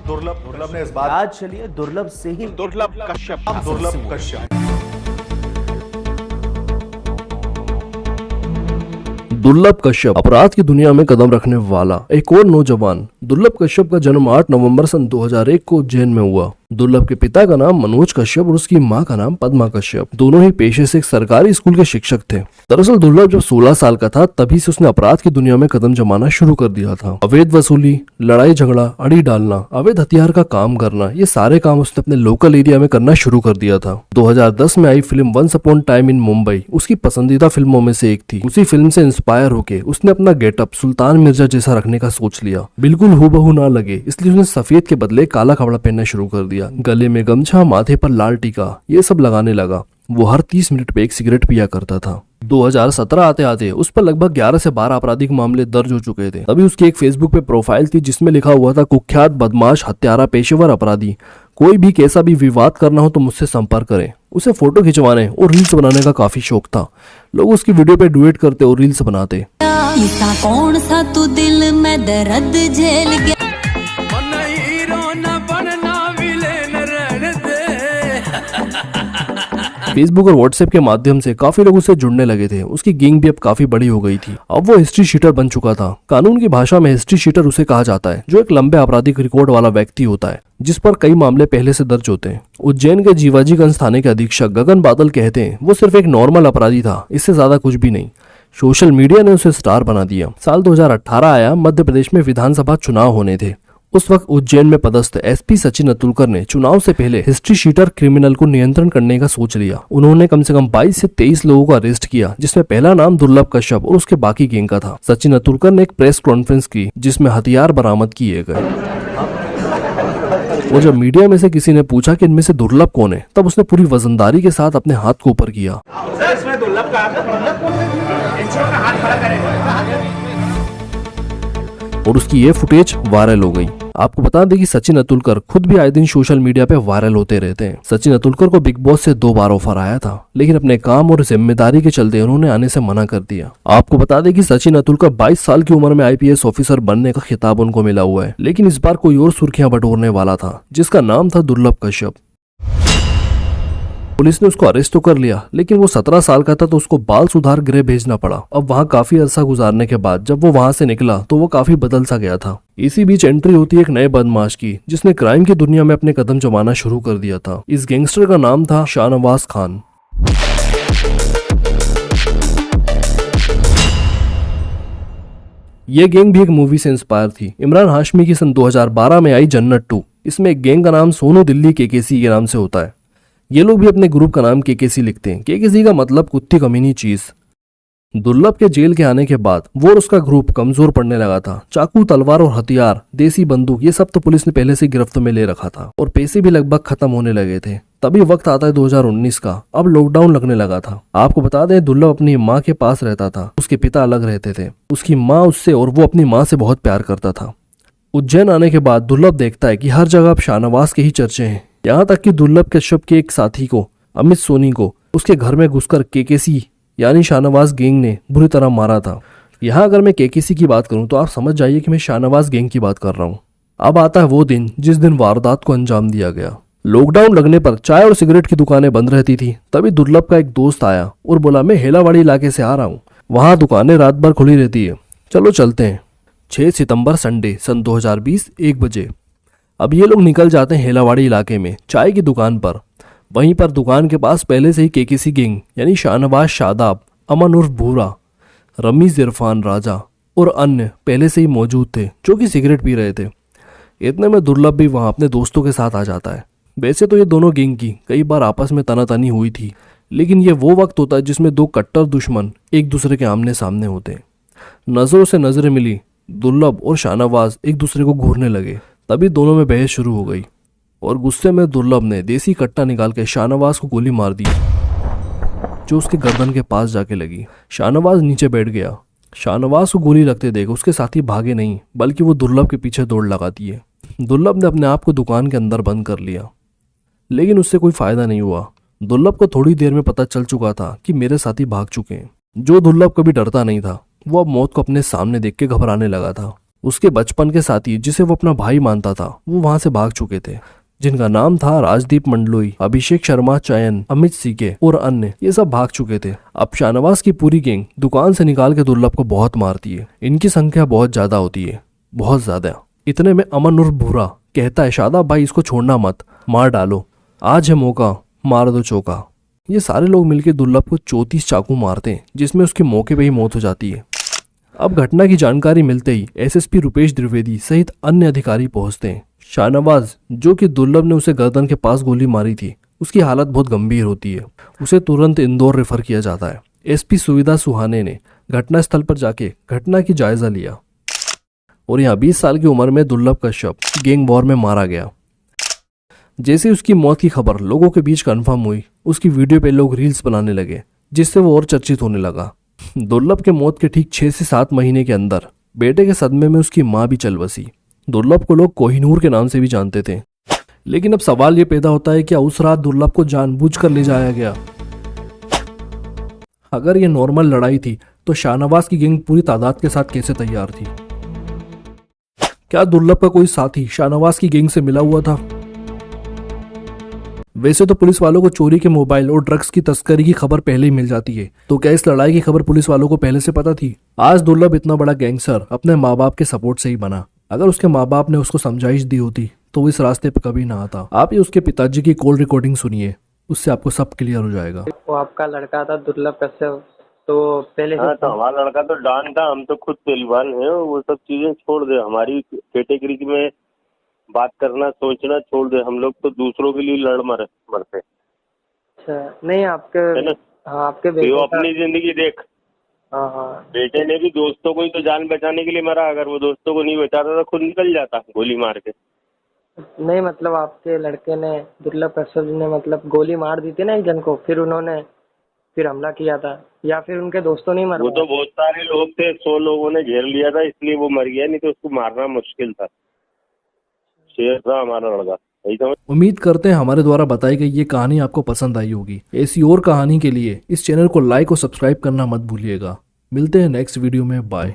दुर्लभ ने इस बात आज चलिए दुर्लभ से ही दुर्लभ कश्यप दुर्लभ कश्यप दुर्लभ कश्यप अपराध की दुनिया में कदम रखने वाला एक और नौजवान। दुर्लभ कश्यप का जन्म 8 नवंबर सन 2001 को उज्जैन में हुआ। दुर्लभ के पिता का नाम मनोज कश्यप और उसकी मां का नाम पद्मा कश्यप। दोनों ही पेशे से एक सरकारी स्कूल के शिक्षक थे। दरअसल दुर्लभ जब 16 साल का था तभी से उसने अपराध की दुनिया में कदम जमाना शुरू कर दिया था। अवैध वसूली, लड़ाई झगड़ा, अड़ी डालना, अवैध हथियार का काम करना, ये सारे काम उसने अपने लोकल एरिया में करना शुरू कर दिया था। 2010 में आई film once upon time in Mumbai उसकी पसंदीदा फिल्मों में से एक थी। उसी फिल्म से इंस्पायर होके उसने अपना गेटअप सुल्तान मिर्जा जैसा रखने का सोच लिया। बिल्कुल हूबहू ना लगे इसलिए उसने सफेद के बदले काला कपड़ा पहनना शुरू कर दिया। गले में गमछा, माथे पर लाल टीका, ये सब लगाने लगा। वो हर 30 मिनट पे एक सिगरेट पिया करता था। 2017 आते आते उस पर लगभग 11 से 12 आपराधिक मामले दर्ज हो चुके थे। तभी उसकी एक फेसबुक पे प्रोफाइल थी जिसमें लिखा हुआ था, कुख्यात बदमाश, हत्यारा, पेशेवर अपराधी, कोई भी कैसा भी विवाद करना हो तो मुझसे संपर्क करें। उसे फोटो खिंचवाने और रील्स बनाने का काफी शौक था। लोग उसकी वीडियो पे डुएट करते और रील्स बनाते। ऐसा कौन सा तू दिल में दर्द झेल गया। फेसबुक और व्हाट्सएप के माध्यम से काफी लोग उससे जुड़ने लगे थे। उसकी गैंग भी अब काफी बड़ी हो गई थी। अब वो हिस्ट्री शीटर बन चुका था। कानून की भाषा में हिस्ट्री शीटर उसे कहा जाता है जो एक लंबे आपराधिक रिकॉर्ड वाला व्यक्ति होता है जिस पर कई मामले पहले से दर्ज होते हैं। उज्जैन के जीवाजीगंज थाने के अधीक्षक गगन बादल कहते हैं वो सिर्फ एक नॉर्मल अपराधी था, इससे ज्यादा कुछ भी नहीं। सोशल मीडिया ने उसे स्टार बना दिया। साल 2018 आया, मध्य प्रदेश में विधानसभा चुनाव होने थे। उस वक्त उज्जैन में पदस्थ एसपी सचिन अतुलकर ने चुनाव से पहले हिस्ट्री शीटर क्रिमिनल को नियंत्रण करने का सोच लिया। उन्होंने कम से कम 22 से 23 लोगों को अरेस्ट किया जिसमें पहला नाम दुर्लभ कश्यप और उसके बाकी गैंग का था। सचिन अतुलकर ने एक प्रेस कॉन्फ्रेंस की जिसमें हथियार बरामद किए गए। और जब मीडिया में से किसी ने पूछा कि इनमें से दुर्लभ कौन है तब उसने पूरी वजनदारी के साथ अपने हाथ को ऊपर किया। और उसकी ये फुटेज वायरल हो गई। आपको बता दें कि सचिन अतुलकर खुद भी आए दिन सोशल मीडिया पे वायरल होते रहते हैं। सचिन अतुलकर को बिग बॉस से 2 बार ऑफर आया था लेकिन अपने काम और जिम्मेदारी के चलते उन्होंने आने से मना कर दिया। आपको बता दें कि सचिन अतुलकर 22 साल की उम्र में आईपीएस ऑफिसर बनने का खिताब उनको मिला हुआ है। लेकिन इस बार कोई और सुर्खियां बटोरने वाला था जिसका नाम था दुर्लभ कश्यप। पुलिस ने उसको अरेस्ट तो कर लिया लेकिन वो 17 साल का था तो उसको बाल सुधार गृह भेजना पड़ा। अब वहाँ काफी अरसा गुजारने के बाद जब वो वहाँ से निकला तो वो काफी बदल सा गया था। इसी बीच एंट्री होती है एक नए बदमाश की जिसने क्राइम की दुनिया में अपने कदम जमाना शुरू कर दिया था। इस गैंगस्टर का नाम था शाहनवाज खान। ये गैंग भी एक मूवी से इंस्पायर थी। इमरान हाशमी की सन 2012 में आई जन्नत 2। इसमें एक गैंग का नाम सोनू दिल्ली केकेसी के नाम से होता है। ये लोग भी अपने ग्रुप का नाम केकेसी लिखते हैं। केकेसी का मतलब कुत्ती कमीनी चीज। दुर्लभ के जेल के आने के बाद वो और उसका ग्रुप कमजोर पड़ने लगा था। चाकू, तलवार और हथियार, देसी बंदूक, ये सब तो पुलिस ने पहले से गिरफ्त में ले रखा था और पैसे भी लगभग खत्म होने लगे थे। तभी वक्त आता है 2019 का। अब लॉकडाउन लगने लगा था। आपको बता दें दुर्लभ अपनी माँ के पास रहता था। उसके पिता अलग रहते थे। उसकी माँ उससे और वो अपनी माँ से बहुत प्यार करता था। उज्जैन आने के बाद दुर्लभ देखता है कि हर जगह अब शाहनवाज के ही चर्चे हैं। यहाँ तक कि दुर्लभ कश्यप के एक साथी को, अमित सोनी को, उसके घर में घुसकर केकेसी यानी शाहनवाज गैंग ने बुरी तरह मारा था। यहाँ अगर मैं केकेसी की बात करूँ तो आप समझ जाइए कि मैं शाहनवाज गैंग की बात कर रहा हूँ। अब आता है वो दिन जिस दिन वारदात को अंजाम दिया गया। लॉकडाउन लगने पर चाय और सिगरेट की दुकानें बंद रहती थी। तभी दुर्लभ का एक दोस्त आया और बोला, मैं हेलावाड़ी इलाके से आ रहा हूँ, वहाँ दुकानें रात भर खुली रहती है, चलो चलते हैं। 6 सितंबर संडे सन 2020 1 बजे। अब ये लोग निकल जाते हैं हेलावाड़ी इलाके में चाय की दुकान पर। वहीं पर दुकान के पास पहले से ही केकेसी गैंग यानी शाहनवाज, शादाब, अमन उर्फ भूरा, रमीज, इरफान, राजा और अन्य पहले से ही मौजूद थे जो कि सिगरेट पी रहे थे। इतने में दुर्लभ भी वहां अपने दोस्तों के साथ आ जाता है। वैसे तो ये दोनों गैंग की कई बार आपस में तनातनी हुई थी लेकिन ये वो वक्त होता है जिसमें 2 कट्टर दुश्मन एक दूसरे के आमने सामने होते हैं। नजरों से नजरें मिली। दुर्लभ और शाहनवाज एक दूसरे को घूरने लगे। तभी दोनों में बहस शुरू हो गई और गुस्से में दुर्लभ ने देसी कट्टा निकाल के शाहनवाज को गोली मार दी जो उसके गर्दन के पास जाके लगी। शाहनवाज नीचे बैठ गया। शाहनवाज को गोली लगते देख उसके साथी भागे नहीं बल्कि वो दुर्लभ के पीछे दौड़ लगा दिए। दुर्लभ ने अपने आप को दुकान के अंदर बंद कर लिया लेकिन उससे कोई फायदा नहीं हुआ। दुर्लभ को थोड़ी देर में पता चल चुका था कि मेरे साथी भाग चुके हैं। जो दुर्लभ कभी डरता नहीं था वो अब मौत को अपने सामने देख के घबराने लगा था। उसके बचपन के साथी जिसे वो अपना भाई मानता था वो वहां से भाग चुके थे, जिनका नाम था राजदीप मंडलोई, अभिषेक शर्मा, चयन, अमित सीके और अन्य। ये सब भाग चुके थे। अब शाहनवाज की पूरी गैंग दुकान से निकाल के दुर्लभ को बहुत मारती है। इनकी संख्या बहुत ज्यादा होती है, बहुत ज्यादा। इतने में अमन उर्फ भूरा कहता है, शादाब भाई इसको छोड़ना मत, मार डालो, आज है मौका, मार दो चौका। ये सारे लोग मिलकर दुर्लभ को 34 चाकू मारते हैं, जिसमें उसके मौके पे ही मौत हो जाती है। अब घटना की जानकारी मिलते ही एसएसपी रुपेश द्विवेदी सहित अन्य अधिकारी पहुंचते हैं। शाहनवाज, जो कि दुर्लभ ने उसे गर्दन के पास गोली मारी थी, उसकी हालत बहुत गंभीर होती है। उसे तुरंत इंदौर रेफर किया जाता है। एसपी सुविधा सुहाने ने घटनास्थल पर जाके घटना की जायजा लिया और यहाँ 20 साल की उम्र में दुर्लभ कश्यप गैंग वॉर में मारा गया। जैसे उसकी मौत की खबर लोगों के बीच कन्फर्म हुई, उसकी वीडियो पे लोग रील्स बनाने लगे, जिससे वो और चर्चित होने लगा। दुर्लभ के मौत के ठीक 6 से 7 महीने के अंदर बेटे के सदमे में उसकी मां भी चल बसी। दुर्लभ को लोग कोहिनूर के नाम से भी जानते थे। लेकिन अब सवाल ये पैदा होता है, क्या उस रात दुर्लभ को जानबूझकर ले जाया गया? अगर ये नॉर्मल लड़ाई थी तो शाहनवाज की गैंग पूरी तादाद के साथ कैसे तैयार थी? क्या दुर्लभ का कोई साथी शाहनवाज की गैंग से मिला हुआ था? वैसे तो पुलिस वालों को चोरी के मोबाइल और ड्रग्स की तस्करी की खबर पहले ही मिल जाती है, तो क्या इस लड़ाई की खबर पुलिस वालों को पहले से पता थी? आज दुर्लभ इतना बड़ा गैंगस्टर अपने माँ बाप के सपोर्ट से ही बना। अगर उसके माँ बाप ने उसको समझाइश दी होती तो वो इस रास्ते पर कभी ना आता। आप ये उसके पिताजी की कॉल रिकॉर्डिंग सुनिए, उससे आपको सब क्लियर हो जाएगा। वो आपका लड़का था दुर्लभ कश्यप, तो पहले से तो हमारा लड़का तो डॉन था, हम तो खुद पहलवान है। वो सब चीजें छोड़ दे, हमारी कैटेगरी में बात करना सोचना छोड़ दे। हम लोग तो दूसरों के लिए लड़ मरते। अच्छा, नहीं आपके है ना? हाँ, आपके वो बेटे का अपनी जिंदगी देख, हाँ हाँ बेटे ने भी दोस्तों को ही तो जान बचाने के लिए मरा। अगर वो दोस्तों को नहीं बचाता तो खुद निकल जाता गोली मार के। नहीं मतलब आपके लड़के ने, दुर्लभ कश्यप ने मतलब गोली मार दी थी ना एक जन को, फिर उन्होंने फिर हमला किया था, या फिर उनके दोस्तों ने वो तो बहुत सारे लोग थे, 100 लोगों ने घेर लिया था, इसलिए वो मर गया, नहीं तो उसको मारना मुश्किल था। शेर था हमारा लड़का। उम्मीद करते हैं हमारे द्वारा बताई गई ये कहानी आपको पसंद आई होगी। ऐसी और कहानी के लिए इस चैनल को लाइक और सब्सक्राइब करना मत भूलिएगा। मिलते हैं नेक्स्ट वीडियो में। बाय।